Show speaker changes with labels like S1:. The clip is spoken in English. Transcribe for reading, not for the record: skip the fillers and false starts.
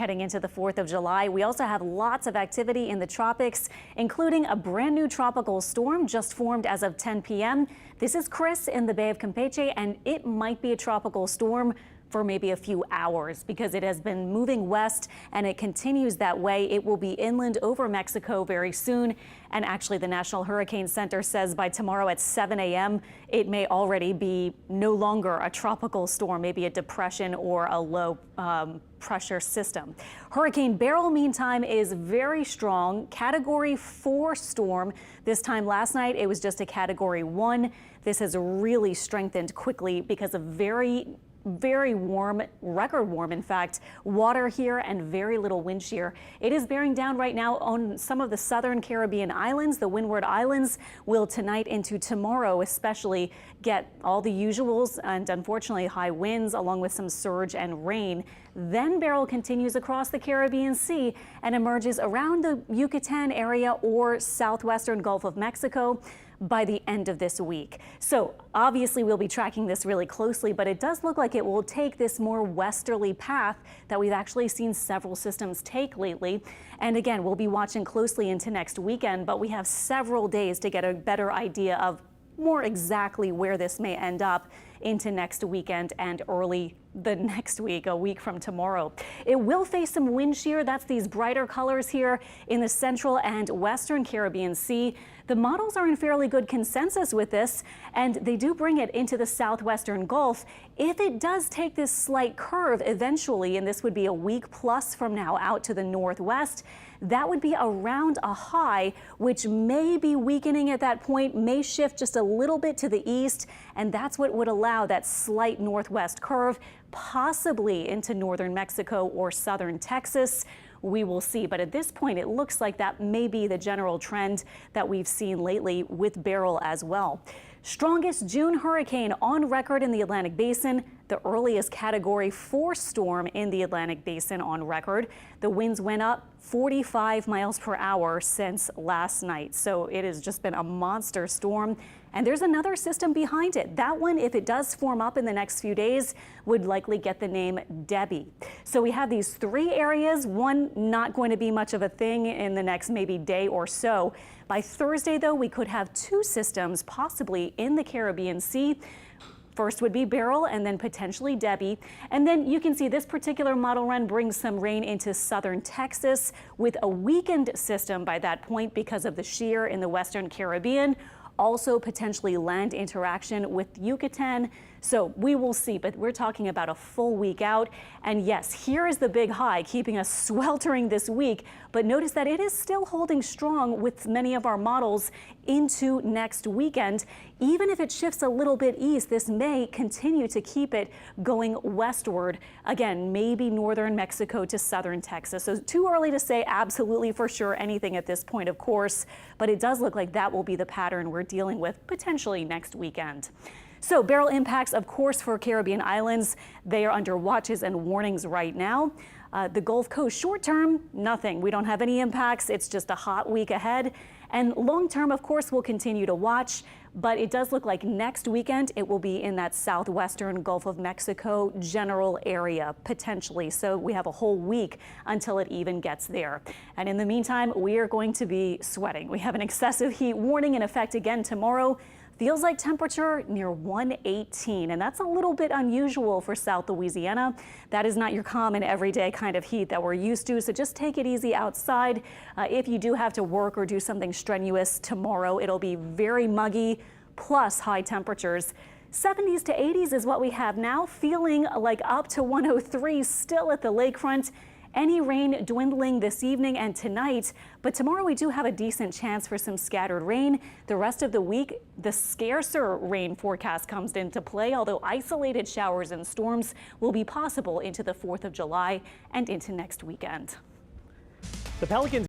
S1: Heading into the 4th of July, we also have lots of activity in the tropics, including a brand new tropical storm just formed as of 10 p.m. This is Chris in the Bay of Campeche, and it might be a tropical storm for maybe a few hours because it has been moving west and it continues that way. It will be inland over Mexico very soon. And actually, the National Hurricane Center says by tomorrow at 7 a.m., it may already be no longer a tropical storm, maybe a depression or a low pressure system. Hurricane Beryl, meantime, is very strong. Category 4 storm. This time last night, it was just a Category 1. This has really strengthened quickly because of very warm, record warm, in fact, water here and very little wind shear. It is bearing down right now on some of the southern Caribbean islands. The Windward Islands will tonight into tomorrow especially get all the usuals and unfortunately high winds along with some surge and rain. Then Beryl continues across the Caribbean Sea and emerges around the Yucatan area or southwestern Gulf of Mexico by the end of this week. So obviously we'll be tracking this really closely, but it does look like it will take this more westerly path that we've actually seen several systems take lately. And again, we'll be watching closely into next weekend, but we have several days to get a better idea of more exactly where this may end up into next weekend and early the next week, a week from tomorrow. It will face some wind shear. That's these brighter colors here in the central and western Caribbean Sea. The models are in fairly good consensus with this, and they do bring it into the southwestern Gulf. If it does take this slight curve eventually, and this would be a week plus from now out to the northwest, that would be around a high, which may be weakening at that point, may shift just a little bit to the east, and that's what would allow that slight northwest curve, possibly into northern Mexico or southern Texas. We will see, but at this point, it looks like that may be the general trend that we've seen lately with Beryl as well. Strongest June hurricane on record in the Atlantic Basin, the earliest Category 4 storm in the Atlantic Basin on record. The winds went up 45 miles per hour since last night, so it has just been a monster storm. And there's another system behind it. That one, if it does form up in the next few days, would likely get the name Debbie. So we have these 3 areas, one not going to be much of a thing in the next maybe day or so. By Thursday, though, we could have 2 systems possibly in the Caribbean Sea. First would be Beryl and then potentially Debbie. And then you can see this particular model run brings some rain into southern Texas with a weakened system by that point because of the shear in the western Caribbean. Also potentially land interaction with Yucatan. So we will see, but we're talking about a full week out. And yes, here is the big high keeping us sweltering this week. But notice that it is still holding strong with many of our models into next weekend. Even if it shifts a little bit east, this may continue to keep it going westward. Again, maybe northern Mexico to southern Texas. So too early to say absolutely for sure anything at this point, of course, but it does look like that will be the pattern we're dealing with potentially next weekend. So Beryl impacts, of course, for Caribbean islands. They are under watches and warnings right now. The Gulf Coast short term, nothing. We don't have any impacts. It's just a hot week ahead. And long term, of course, we'll continue to watch. But it does look like next weekend it will be in that southwestern Gulf of Mexico general area, potentially. So we have a whole week until it even gets there. And in the meantime, we are going to be sweating. We have an excessive heat warning in effect again tomorrow. Feels like temperature near 118, and that's a little bit unusual for South Louisiana. That is not your common everyday kind of heat that we're used to, so just take it easy outside. If you do have to work or do something strenuous tomorrow, it'll be very muggy, plus high temperatures. 70s to 80s is what we have now, feeling like up to 103 still at the lakefront. Any rain dwindling this evening and tonight, but tomorrow we do have a decent chance for some scattered rain. The rest of the week, the scarcer rain forecast comes into play, although isolated showers and storms will be possible into the 4th of July and into next weekend.
S2: The Pelicans